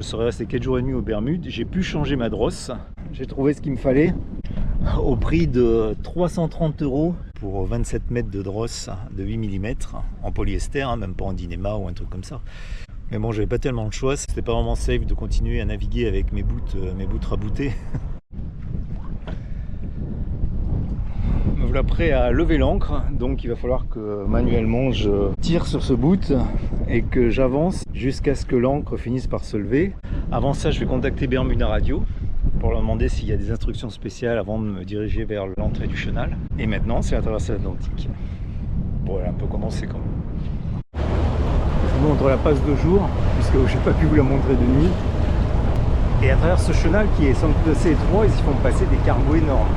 Je serais resté 4 jours et demi aux Bermudes. J'ai pu changer ma drosse. J'ai trouvé ce qu'il me fallait au prix de 330 € pour 27 mètres de drosse de 8 mm en polyester, hein, même pas en Dynéma ou un truc comme ça. Mais bon, j'avais pas tellement de choix. C'était pas vraiment safe de continuer à naviguer avec mes boots raboutées. Me voilà prêt à lever l'ancre, donc il va falloir que manuellement je tire sur ce boot et que j'avance jusqu'à ce que l'ancre finisse par se lever. Avant ça, je vais contacter Bermuda Radio pour leur demander s'il y a des instructions spéciales avant de me diriger vers l'entrée du chenal. Et maintenant, c'est la traversée atlantique. Bon, elle a un peu commencé quand même. Je vous montre la passe de jour, puisque je n'ai pas pu vous la montrer de nuit. Et à travers ce chenal qui est sans doute assez étroit, ils y font passer des cargos énormes.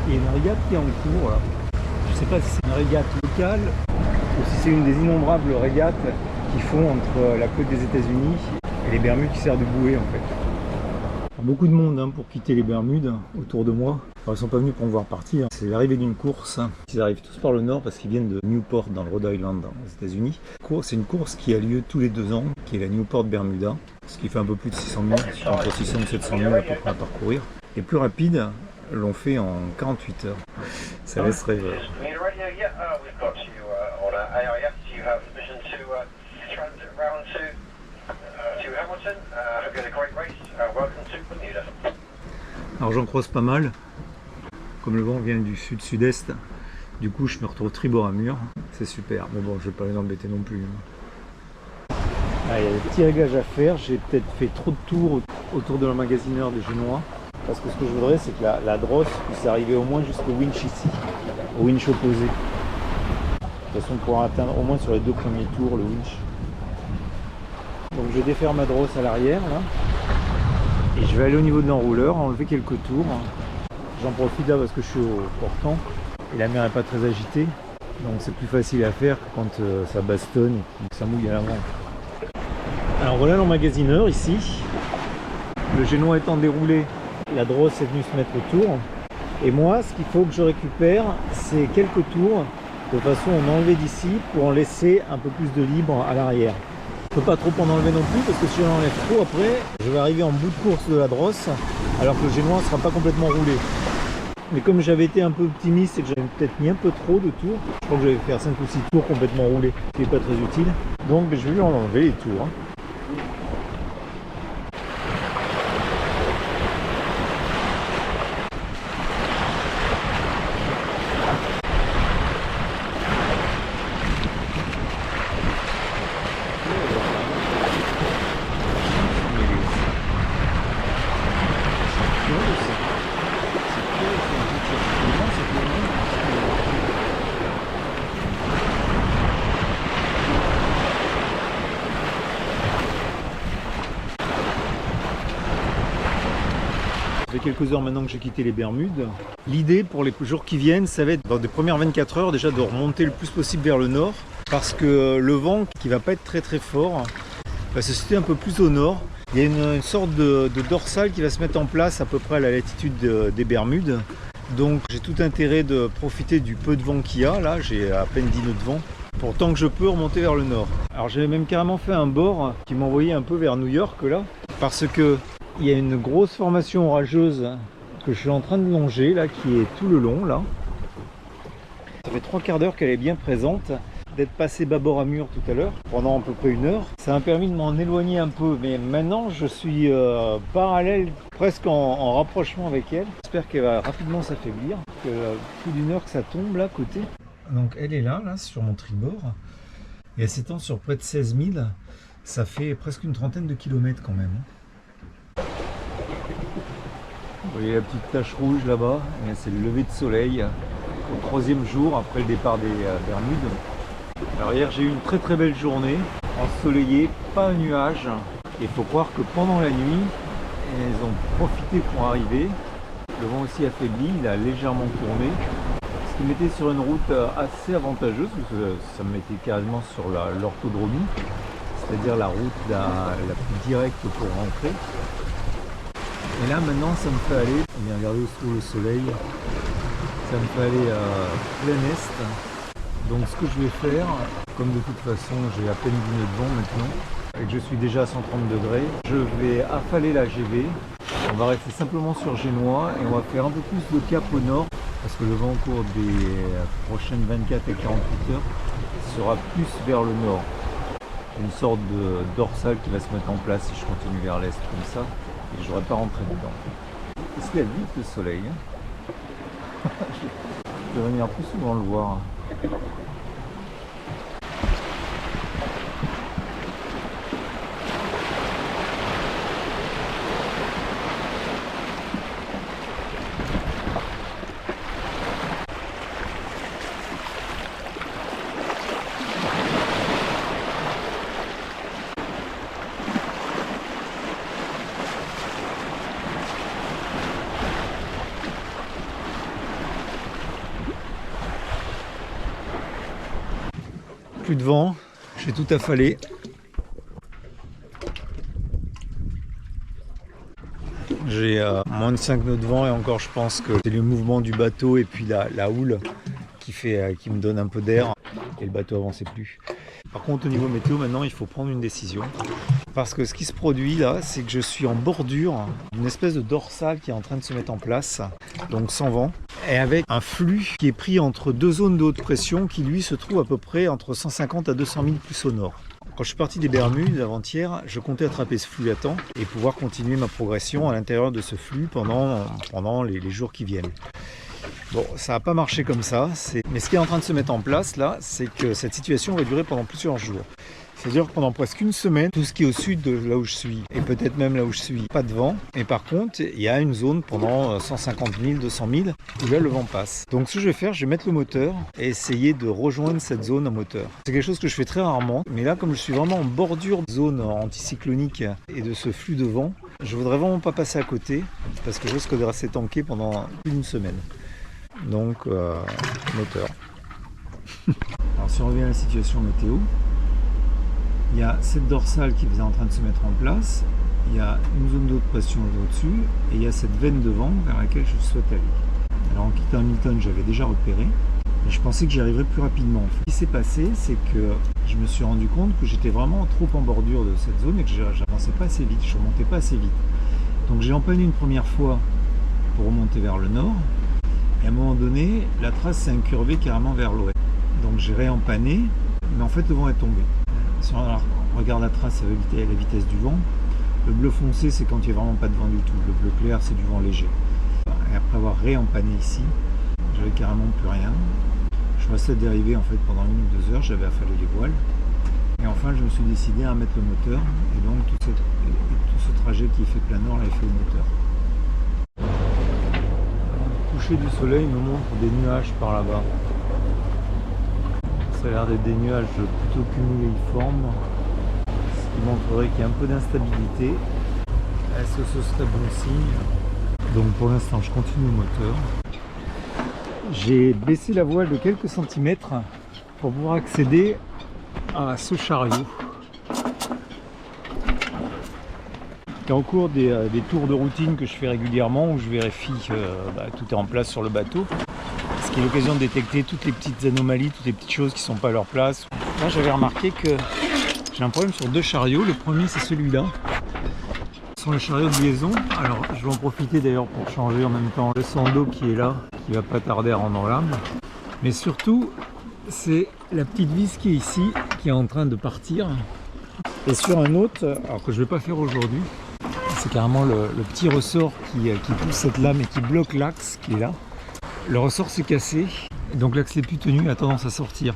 Il y a une régate qui est en cours là. Je ne sais pas si c'est une régate locale ou si c'est une des innombrables régates qui font entre la côte des États-Unis et les Bermudes qui sert de bouée en fait. Il y a beaucoup de monde pour quitter les Bermudes autour de moi. Alors, ils ne sont pas venus pour me voir partir. C'est l'arrivée d'une course. Ils arrivent tous par le nord parce qu'ils viennent de Newport dans le Rhode Island aux États-Unis. C'est une course qui a lieu tous les 2 ans, qui est la Newport Bermuda, ce qui fait un peu plus de 600 000, entre 600 et 700 000 à peu près à parcourir. Les plus rapides l'ont fait en 48 heures. Ça laisse rêveur. Alors j'en croise pas mal. Comme le vent vient du sud-sud-est, du coup je me retrouve tribord à mur. C'est super, mais bon, je vais pas les embêter non plus. Ah, il y a des petits réglages à faire. J'ai peut-être fait trop de tours autour de l'emmagasineur des Génois. Parce que ce que je voudrais, c'est que la drosse puisse arriver au moins jusqu'au winch ici, au winch opposé. De toute façon, pour atteindre au moins sur les 2 premiers tours le winch. Donc je vais défaire ma drosse à l'arrière là. Et je vais aller au niveau de l'enrouleur, enlever quelques tours. J'en profite là parce que je suis au portant et la mer n'est pas très agitée. Donc c'est plus facile à faire que quand ça bastonne et que ça mouille à l'avant. Alors voilà l'emmagasineur ici. Le Génois étant déroulé, la drosse est venue se mettre autour. Et moi, ce qu'il faut que je récupère, c'est quelques tours de façon à en enlever d'ici pour en laisser un peu plus de libre à l'arrière. Je ne peux pas trop en enlever non plus parce que si j'en enlève trop après, je vais arriver en bout de course de la drosse alors que le Génois ne sera pas complètement roulé. Mais comme j'avais été un peu optimiste et que j'avais peut-être mis un peu trop de tours, je crois que je vais faire 5 ou 6 tours complètement roulés, ce qui n'est pas très utile. Donc je vais lui en enlever les tours. Ça fait quelques heures maintenant que j'ai quitté les Bermudes. L'idée pour les jours qui viennent, ça va être dans les premières 24 heures déjà de remonter le plus possible vers le nord parce que le vent qui va pas être très très fort va se situer un peu plus au nord. Il y a une sorte de dorsale qui va se mettre en place à peu près à la latitude des Bermudes. Donc j'ai tout intérêt de profiter du peu de vent qu'il y a. Là, j'ai à peine 10 nœuds de vent. Pour tant que je peux remonter vers le nord. Alors j'avais même carrément fait un bord qui m'envoyait un peu vers New York là. Parce que il y a une grosse formation orageuse que je suis en train de longer là, qui est tout le long là. Ça fait 3 quarts d'heure qu'elle est bien présente. D'être passé bâbord à mur tout à l'heure, pendant à peu près 1 heure. Ça m'a permis de m'en éloigner un peu, mais maintenant je suis parallèle, presque en rapprochement avec elle. J'espère qu'elle va rapidement s'affaiblir. Plus d'1 heure que ça tombe là, côté. Donc elle est là sur mon tribord. Et elle s'étend sur près de 16 000. Ça fait presque une trentaine de kilomètres quand même. Vous voyez la petite tache rouge là-bas, c'est le lever de soleil au 3e jour après le départ des Bermudes. Alors hier j'ai eu une très très belle journée, ensoleillée, pas un nuage. Et il faut croire que pendant la nuit, elles ont profité pour arriver. Le vent aussi affaibli, il a légèrement tourné. Ce qui m'était sur une route assez avantageuse, parce que ça me mettait carrément sur l'orthodromie, c'est-à-dire la route la plus directe pour rentrer. Et là maintenant ça me fait aller, et bien regardez où se trouve le soleil, ça me fait aller plein est. Donc ce que je vais faire, comme de toute façon j'ai à peine 10 nœuds de vent maintenant, et que je suis déjà à 130 degrés, je vais affaler la GV. On va rester simplement sur Génois et on va faire un peu plus de cap au nord, parce que le vent au cours des prochaines 24 et 48 heures sera plus vers le nord. Une sorte de dorsale qui va se mettre en place si je continue vers l'est comme ça, et je n'aurai pas rentré dedans. Est-ce qu'il y a vite le soleil, hein? Je vais venir plus souvent le voir. Plus de vent, j'ai tout affalé. J'ai moins de 5 nœuds de vent et encore je pense que c'est le mouvement du bateau et puis la houle qui me donne un peu d'air et le bateau avançait plus. Par contre au niveau météo maintenant il faut prendre une décision. Parce que ce qui se produit là, c'est que je suis en bordure d'une espèce de dorsale qui est en train de se mettre en place, donc sans vent, et avec un flux qui est pris entre deux zones de haute pression qui lui se trouve à peu près entre 150 à 200 000 plus au nord. Quand je suis parti des Bermudes avant-hier, je comptais attraper ce flux à temps et pouvoir continuer ma progression à l'intérieur de ce flux pendant les jours qui viennent. Bon, ça n'a pas marché comme ça, mais ce qui est en train de se mettre en place là, c'est que cette situation va durer pendant plusieurs jours. C'est-à-dire que pendant presque une semaine, tout ce qui est au sud de là où je suis, et peut-être même là où je suis, pas de vent. Et par contre, il y a une zone pendant 150 000, 200 000, où là le vent passe. Donc ce que je vais faire, je vais mettre le moteur et essayer de rejoindre cette zone en moteur. C'est quelque chose que je fais très rarement, mais là comme je suis vraiment en bordure de zone anticyclonique et de ce flux de vent, je voudrais vraiment pas passer à côté, parce que je risque de rester tanké pendant plus d'une semaine. Donc moteur. Alors si on revient à la situation météo, il y a cette dorsale qui est en train de se mettre en place, il y a une zone de haute pression au-dessus, et il y a cette veine de vent vers laquelle je souhaite aller. Alors en quittant Hamilton, j'avais déjà repéré, et je pensais que j'y arriverais plus rapidement. Ce qui s'est passé, c'est que je me suis rendu compte que j'étais vraiment trop en bordure de cette zone et que j'avançais pas assez vite, je remontais pas assez vite. Donc j'ai empanné une première fois pour remonter vers le nord, et à un moment donné, la trace s'est incurvée carrément vers l'ouest. Donc j'ai réempanné, mais en fait le vent est tombé. Si on regarde la trace à la vitesse du vent, le bleu foncé c'est quand il n'y a vraiment pas de vent du tout, le bleu clair c'est du vent léger. Et après avoir réempané ici, j'avais carrément plus rien. Je restais dérivé en fait pendant 1 ou 2 heures, j'avais affalé les voiles. Et enfin je me suis décidé à mettre le moteur, et donc tout ce trajet qui est fait plein nord, là, est fait au moteur. Le coucher du soleil me montre des nuages par là-bas. Ça a l'air d'être des nuages plutôt cumuléiformes, ce qui montrerait qu'il y a un peu d'instabilité. Est-ce que ce serait bon signe? Donc pour l'instant je continue le moteur. J'ai baissé la voile de quelques centimètres pour pouvoir accéder à ce chariot. Et au cours des tours de routine que je fais régulièrement, où je vérifie que tout est en place sur le bateau, ce qui est l'occasion de détecter toutes les petites anomalies, toutes les petites choses qui ne sont pas à leur place. Là j'avais remarqué que j'ai un problème sur 2 chariots. Le premier c'est celui-là, ce sont les chariots de liaison. Alors je vais en profiter d'ailleurs pour changer en même temps le sando qui est là, qui va pas tarder à rendre l'âme. Mais surtout c'est la petite vis qui est ici, qui est en train de partir. Et sur un autre, alors que je ne vais pas faire aujourd'hui, c'est carrément le petit ressort qui pousse cette lame et qui bloque l'axe qui est là. Le ressort s'est cassé, et donc l'axe n'est plus tenu, il a tendance à sortir.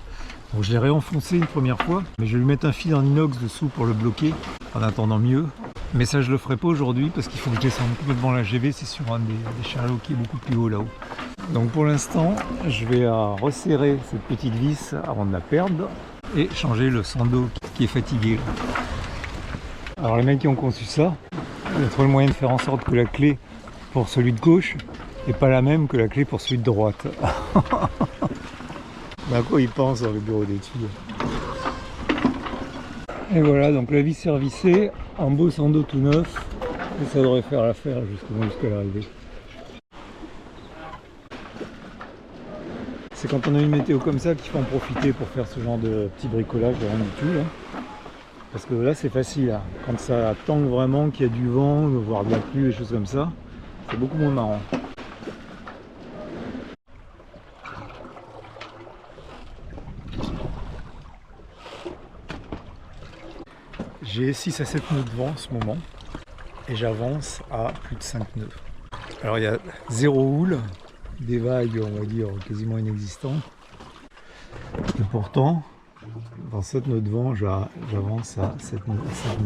Donc je l'ai réenfoncé une première fois, mais je vais lui mettre un fil en inox dessous pour le bloquer, en attendant mieux. Mais ça je le ferai pas aujourd'hui, parce qu'il faut que je descende complètement la GV, c'est sur un des chariots qui est beaucoup plus haut là-haut. Donc pour l'instant, je vais resserrer cette petite vis avant de la perdre, et changer le sando qui est fatigué. Alors les mecs qui ont conçu ça, ils ont trouvé le moyen de faire en sorte que la clé pour celui de gauche n'est pas la même que la clé pour celui de droite. À quoi ils pensent dans le bureau d'études. Et voilà, donc la vis servicée, un beau sando tout neuf, et ça devrait faire l'affaire jusqu'à l'arrivée. C'est quand on a une météo comme ça qu'il faut en profiter pour faire ce genre de petit bricolage de rien du tout là. Parce que là c'est facile, là. Quand ça tangue vraiment, qu'il y a du vent, voire de la pluie, des choses comme ça, c'est beaucoup moins marrant. J'ai 6 à 7 nœuds de vent en ce moment et j'avance à plus de 5 nœuds. Alors il y a 0 houle, des vagues on va dire quasiment inexistantes. Et pourtant, dans 7 nœuds de vent, j'avance à 7 nœuds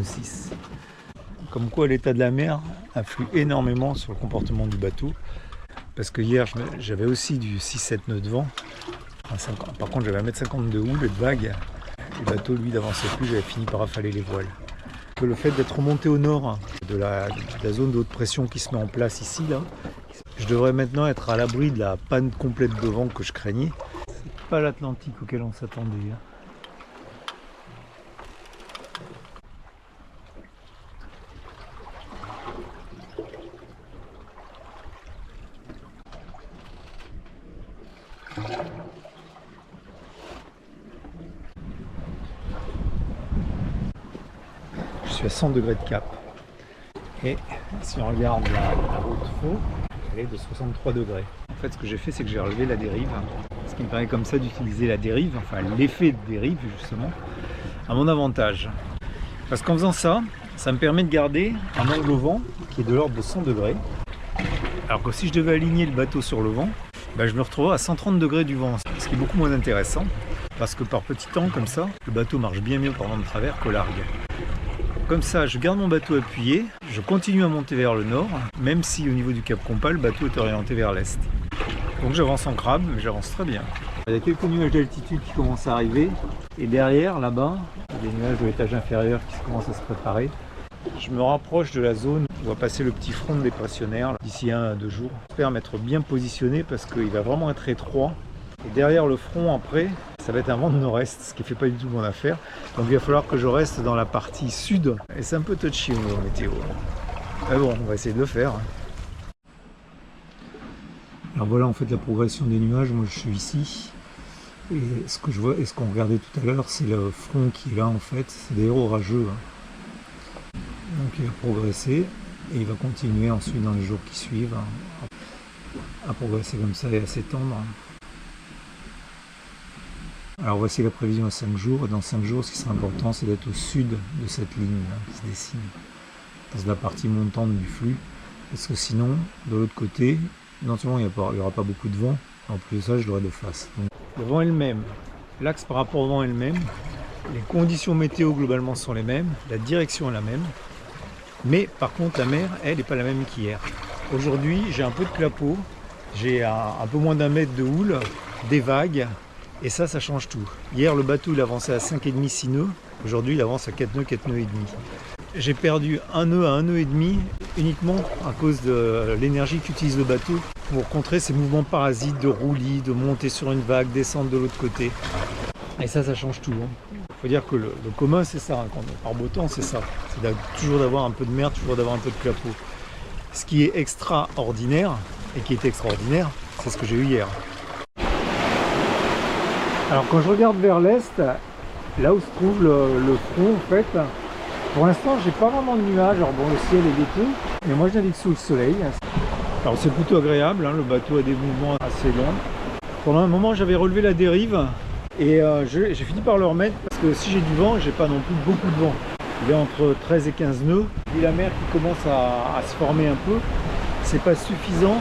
6. Comme quoi l'état de la mer influe énormément sur le comportement du bateau. Parce que hier j'avais aussi du 6-7 nœuds de vent. Par contre j'avais 1,50 m de houle et de vagues. Le bateau lui n'avançait plus, j'avais fini par affaler les voiles. Que le fait d'être remonté au nord de la zone de haute pression qui se met en place ici, là, je devrais maintenant être à l'abri de la panne complète de vent que je craignais. C'est pas l'Atlantique auquel on s'attendait. Je suis à 100 degrés de cap. Et si on regarde la route fond, elle est de 63 degrés. En fait, ce que j'ai fait, c'est que j'ai relevé la dérive. Ce qui me paraît comme ça d'utiliser la dérive, enfin l'effet de dérive justement, à mon avantage. Parce qu'en faisant ça, ça me permet de garder un angle au vent qui est de l'ordre de 100 degrés. Alors que si je devais aligner le bateau sur le vent, je me retrouverais à 130 degrés du vent. Ce qui est beaucoup moins intéressant. Parce que par petit temps comme ça, le bateau marche bien mieux par vent de travers qu'au large. Comme ça, je garde mon bateau appuyé, je continue à monter vers le nord, même si au niveau du Cap Compas, le bateau est orienté vers l'est. Donc j'avance en crabe, mais j'avance très bien. Il y a quelques nuages d'altitude qui commencent à arriver, et derrière, là-bas, il y a des nuages de l'étage inférieur qui commencent à se préparer. Je me rapproche de la zone où va passer le petit front dépressionnaire d'ici 1 à 2 jours. J'espère m'être bien positionné parce qu'il va vraiment être étroit. Et derrière le front, après, ça va être un vent de nord-est, ce qui ne fait pas du tout mon affaire. Donc il va falloir que je reste dans la partie sud. Et c'est un peu touchy au niveau météo. Mais bon, on va essayer de le faire. Alors voilà en fait la progression des nuages. Moi je suis ici. Et ce que je vois, et ce qu'on regardait tout à l'heure, c'est le front qui est là en fait. C'est d'ailleurs orageux. Donc il va progresser. Et il va continuer ensuite dans les jours qui suivent à progresser comme ça et à s'étendre. Alors voici la prévision à 5 jours. Dans 5 jours, ce qui sera important, c'est d'être au sud de cette ligne là, qui se dessine, dans la partie montante du flux. Parce que sinon, de l'autre côté, non seulement il n'y aura pas beaucoup de vent, en plus de ça, je l'aurai de face. Donc, le vent est le même, l'axe par rapport au vent est le même, les conditions météo globalement sont les mêmes, la direction est la même. Mais par contre, la mer, elle, n'est pas la même qu'hier. Aujourd'hui, j'ai un peu de clapot, j'ai un peu moins d'1 mètre de houle, des vagues. Et ça change tout. Hier, le bateau il avançait à 5,5, 6 nœuds. Aujourd'hui, il avance à 4 nœuds, 4 nœuds et demi. J'ai perdu 1 nœud à 1 nœud et demi uniquement à cause de l'énergie qu'utilise le bateau pour contrer ces mouvements parasites de roulis, de monter sur une vague, descendre de l'autre côté. Et ça change tout. Il faut dire que le commun, c'est ça. Quand on part beau temps, c'est ça. C'est toujours d'avoir un peu de mer, toujours d'avoir un peu de clapot. Ce qui est extraordinaire, et qui est extraordinaire, c'est ce que j'ai eu hier. Alors quand je regarde vers l'est, là où se trouve le front en fait, pour l'instant j'ai pas vraiment de nuages, alors bon le ciel est d'été, mais moi je navigue sous le soleil. Alors c'est plutôt agréable, le bateau a des mouvements assez longs. Pendant un moment j'avais relevé la dérive et j'ai fini par le remettre parce que si j'ai du vent, j'ai pas non plus beaucoup de vent. Il est entre 13 et 15 nœuds, et la mer qui commence à se former un peu, c'est pas suffisant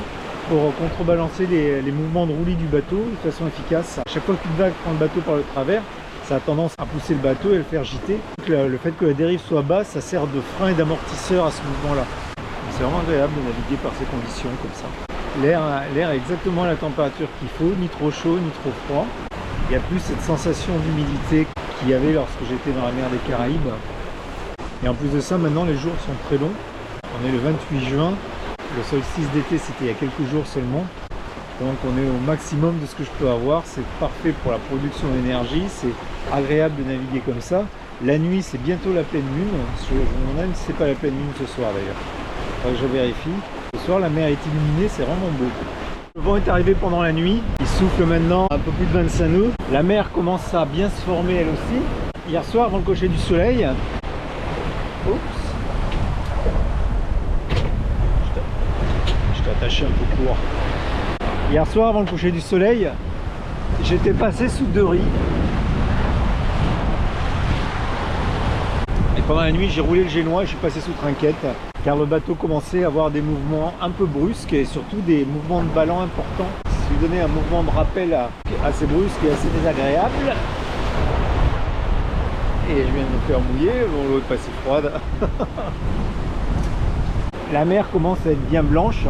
pour contrebalancer les mouvements de roulis du bateau de façon efficace. À chaque fois qu'une vague prend le bateau par le travers, ça a tendance à pousser le bateau et le faire gîter. Donc, le fait que la dérive soit basse, ça sert de frein et d'amortisseur à ce mouvement-là. C'est vraiment agréable de naviguer par ces conditions comme ça. L'air est exactement à la température qu'il faut, ni trop chaud, ni trop froid. Il n'y a plus cette sensation d'humidité qu'il y avait lorsque j'étais dans la mer des Caraïbes. Et en plus de ça, maintenant les jours sont très longs. On est le 28 juin. Le solstice d'été, c'était il y a quelques jours seulement. Donc on est au maximum de ce que je peux avoir. C'est parfait pour la production d'énergie. C'est agréable de naviguer comme ça. La nuit, c'est bientôt la pleine lune. Je me demande si c'est pas la pleine lune ce soir d'ailleurs. Il faudrait que je vérifie. Ce soir, la mer est illuminée, c'est vraiment beau. Le vent est arrivé pendant la nuit, il souffle maintenant un peu plus de 25 nœuds. La mer commence à bien se former elle aussi. Hier soir, avant le coucher du soleil, oups, je t'ai attaché un peu court. Hier soir, avant le coucher du soleil, j'étais passé sous deux riz. Et pendant la nuit, j'ai roulé le génois et je suis passé sous trinquette. Car le bateau commençait à avoir des mouvements un peu brusques et surtout des mouvements de ballon importants. Ce qui lui donnait un mouvement de rappel assez brusque et assez désagréable. Et je viens de me faire mouiller, bon, l'eau est pas si froide. La mer commence à être bien blanche.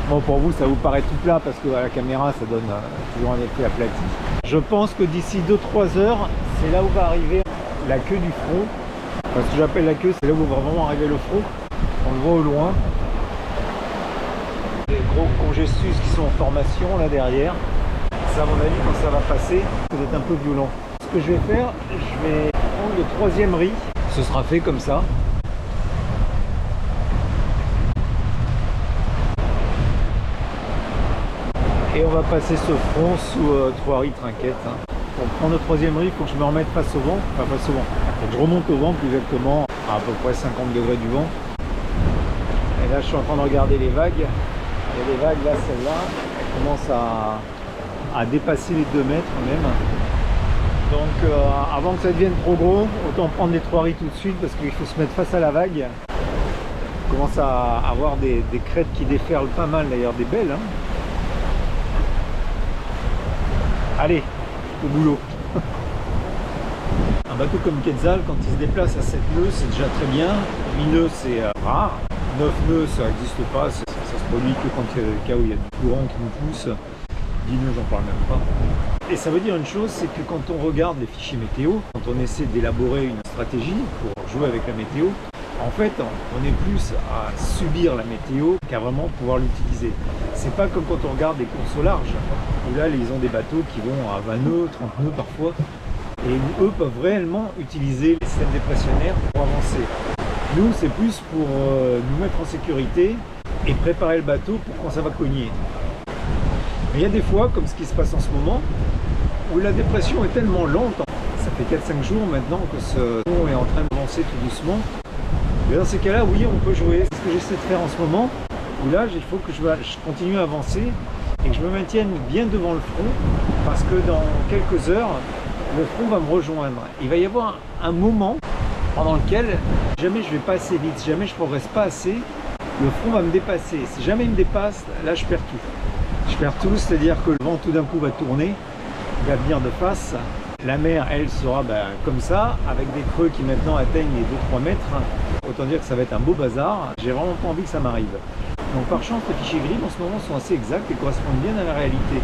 Bon, pour vous, ça vous paraît tout plat parce qu'à la caméra, ça donne toujours un effet aplati. Je pense que d'ici 2-3 heures, c'est là où va arriver la queue du front. Enfin, ce que j'appelle la queue, c'est là où va vraiment arriver le front. On le voit au loin. Les gros congestus qui sont en formation là derrière. Ça, à mon avis, quand ça va passer, ça va être un peu violent. Ce que je vais faire, je vais prendre le troisième riz. Ce sera fait comme ça. Et on va passer ce front sous 3 riz trinquettes. Pour prendre le troisième riz, il faut que je me remette face au vent. Enfin, face au vent. Il faut que je remonte au vent plus exactement à peu près 50 degrés du vent. Et là, je suis en train de regarder les vagues. Il y a des vagues, là, celle-là, elle commence à dépasser les 2 mètres même. Donc, avant que ça devienne trop gros, autant prendre les 3 riz tout de suite parce qu'il faut se mettre face à la vague. On commence à avoir des crêtes qui déferlent pas mal, d'ailleurs, des belles. Hein. Allez, au boulot. Un bateau comme Quetzal, quand il se déplace à 7 nœuds, c'est déjà très bien. 8 nœuds, c'est rare. 9 nœuds, ça n'existe pas. Ça se produit que quand il y a le cas où il y a du courant qui nous pousse. 10 nœuds, j'en parle même pas. Et ça veut dire une chose, c'est que quand on regarde les fichiers météo, quand on essaie d'élaborer une stratégie pour jouer avec la météo, en fait, on est plus à subir la météo qu'à vraiment pouvoir l'utiliser. C'est pas comme quand on regarde des courses au large, où là, ils ont des bateaux qui vont à 20 nœuds, 30 nœuds parfois, et où eux peuvent réellement utiliser les systèmes dépressionnaires pour avancer. Nous, c'est plus pour nous mettre en sécurité et préparer le bateau pour quand ça va cogner. Mais il y a des fois, comme ce qui se passe en ce moment, où la dépression est tellement lente, ça fait 4-5 jours maintenant que ce pont est en train d'avancer tout doucement. Et dans ces cas-là, oui, on peut jouer. C'est ce que j'essaie de faire en ce moment, où là, il faut que je continue à avancer et que je me maintienne bien devant le front, parce que dans quelques heures, le front va me rejoindre. Il va y avoir un moment pendant lequel, si jamais je ne vais pas assez vite, si jamais je ne progresse pas assez, le front va me dépasser. Si jamais il me dépasse, là, je perds tout. Je perds tout, c'est-à-dire que le vent tout d'un coup va tourner, il va venir de face. La mer, elle, sera comme ça, avec des creux qui maintenant atteignent les 2-3 mètres. Autant dire que ça va être un beau bazar. J'ai vraiment pas envie que ça m'arrive. Donc par chance, les fichiers gris en ce moment sont assez exacts et correspondent bien à la réalité.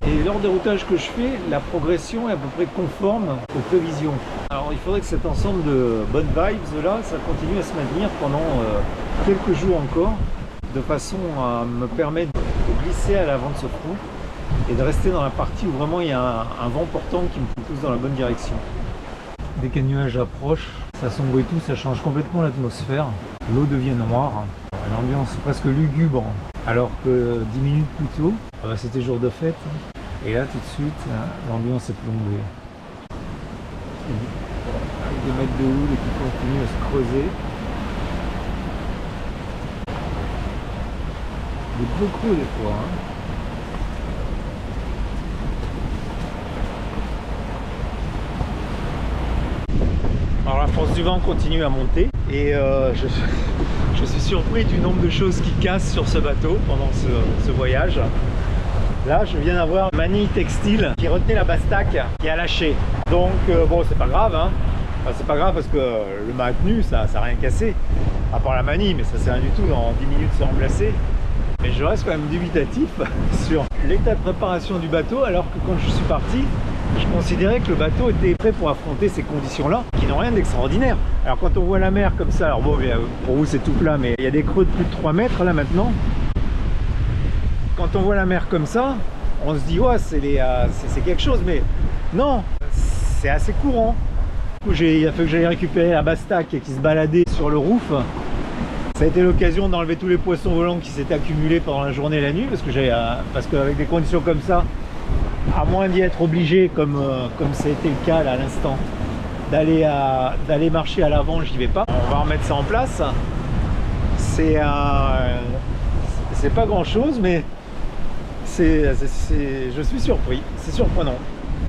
Et lors des routages que je fais, la progression est à peu près conforme aux prévisions. Alors il faudrait que cet ensemble de bonnes vibes là, ça continue à se maintenir pendant quelques jours encore, de façon à me permettre de glisser à l'avant de ce front et de rester dans la partie où vraiment il y a un vent portant qui me pousse dans la bonne direction. Dès qu'un nuage approche, ça sombre et tout, ça change complètement l'atmosphère. L'eau devient noire, l'ambiance presque lugubre, alors que 10 minutes plus tôt, c'était jour de fête. Et là, tout de suite, l'ambiance est plombée. Avec des mètres de houle et qui continuent à se creuser. Des beaux creux des fois. Hein. Alors la force du vent continue à monter et je suis surpris du nombre de choses qui cassent sur ce bateau pendant ce voyage. Là, je viens d'avoir une manille textile qui retenait la bastaque qui a lâché. Donc bon, c'est pas grave, hein. Enfin, c'est pas grave parce que le mât a tenu, ça n'a rien cassé. À part la manille, mais ça c'est rien du tout, dans 10 minutes c'est remplacé. Mais je reste quand même dubitatif sur l'état de préparation du bateau, alors que quand je suis parti, je considérais que le bateau était prêt pour affronter ces conditions-là, qui n'ont rien d'extraordinaire. Alors quand on voit la mer comme ça, alors bon, pour vous c'est tout plat, mais il y a des creux de plus de 3 mètres là maintenant. Quand on voit la mer comme ça, on se dit ouais, c'est quelque chose, mais non, c'est assez courant. Il a fallu que j'aille récupérer la bastaque qui se baladait sur le roof. Ça a été l'occasion d'enlever tous les poissons volants qui s'étaient accumulés pendant la journée et la nuit, parce qu'avec des conditions comme ça, à moins d'y être obligé, comme ça a été le cas là, à l'instant, d'aller marcher à l'avant, j'y vais pas. On va remettre ça en place. C'est pas grand chose, mais je suis surpris, c'est surprenant.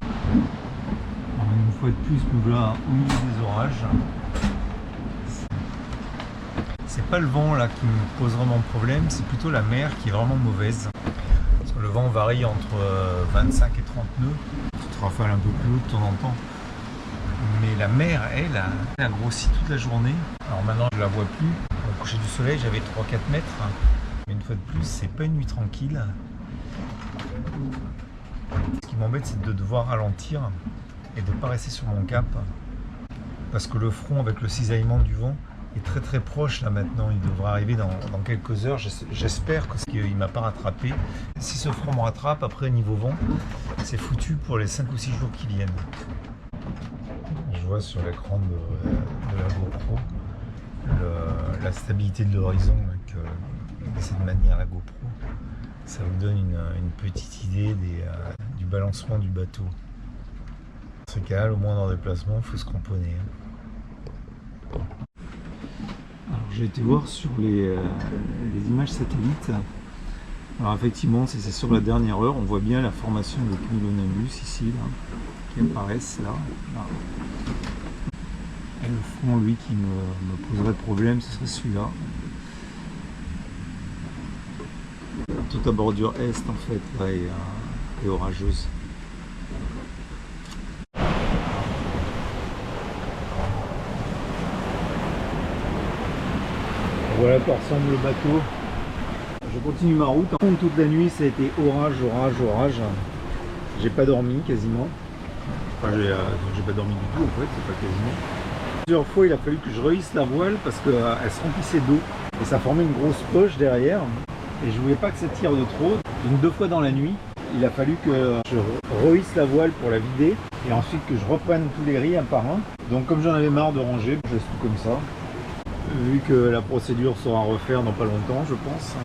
Alors, une fois de plus, nous voilà au milieu des orages. C'est pas le vent là qui me pose vraiment problème, c'est plutôt la mer qui est vraiment mauvaise. Parce que le vent varie entre 25 et 30 nœuds, petite rafale un peu plus haut de temps en temps. Mais la mer, elle a grossi toute la journée. Alors maintenant, je la vois plus. Au coucher du soleil, j'avais 3-4 mètres. Mais une fois de plus, c'est pas une nuit tranquille. Ce qui m'embête, c'est de devoir ralentir et de ne pas rester sur mon cap. Parce que le front, avec le cisaillement du vent, est très très proche là maintenant. Il devrait arriver dans quelques heures. J'espère qu'il ne m'a pas rattrapé. Si ce front me rattrape, après niveau vent, c'est foutu pour les 5 ou 6 jours qui viennent. Je vois sur l'écran de la GoPro la stabilité de l'horizon de cette manière, la GoPro. Ça vous donne une petite idée du balancement du bateau. Dans ce cas-là, au moins dans le déplacement, il faut se cramponner. Alors j'ai été voir sur les images satellites. Alors effectivement, c'est sur la dernière heure, on voit bien la formation de cumulonimbus ici, là, qui apparaissent là. Et le front, lui, qui me poserait problème, ce serait celui-là. Toute la bordure est, en fait, là, est orageuse. Voilà à quoi ressemble le bateau. Je continue ma route. Toute la nuit, ça a été orage. J'ai pas dormi quasiment. Enfin, j'ai pas dormi du tout, en fait, c'est pas quasiment. Plusieurs fois, il a fallu que je rehisse la voile parce qu'elle se remplissait d'eau et ça formait une grosse poche derrière. Et je voulais pas que ça tire de trop. Donc 2 fois dans la nuit, il a fallu que je rehisse la voile pour la vider et ensuite que je reprenne tous les riz un par un. Donc comme j'en avais marre de ranger, je laisse tout comme ça. Vu que la procédure sera à refaire dans pas longtemps, je pense.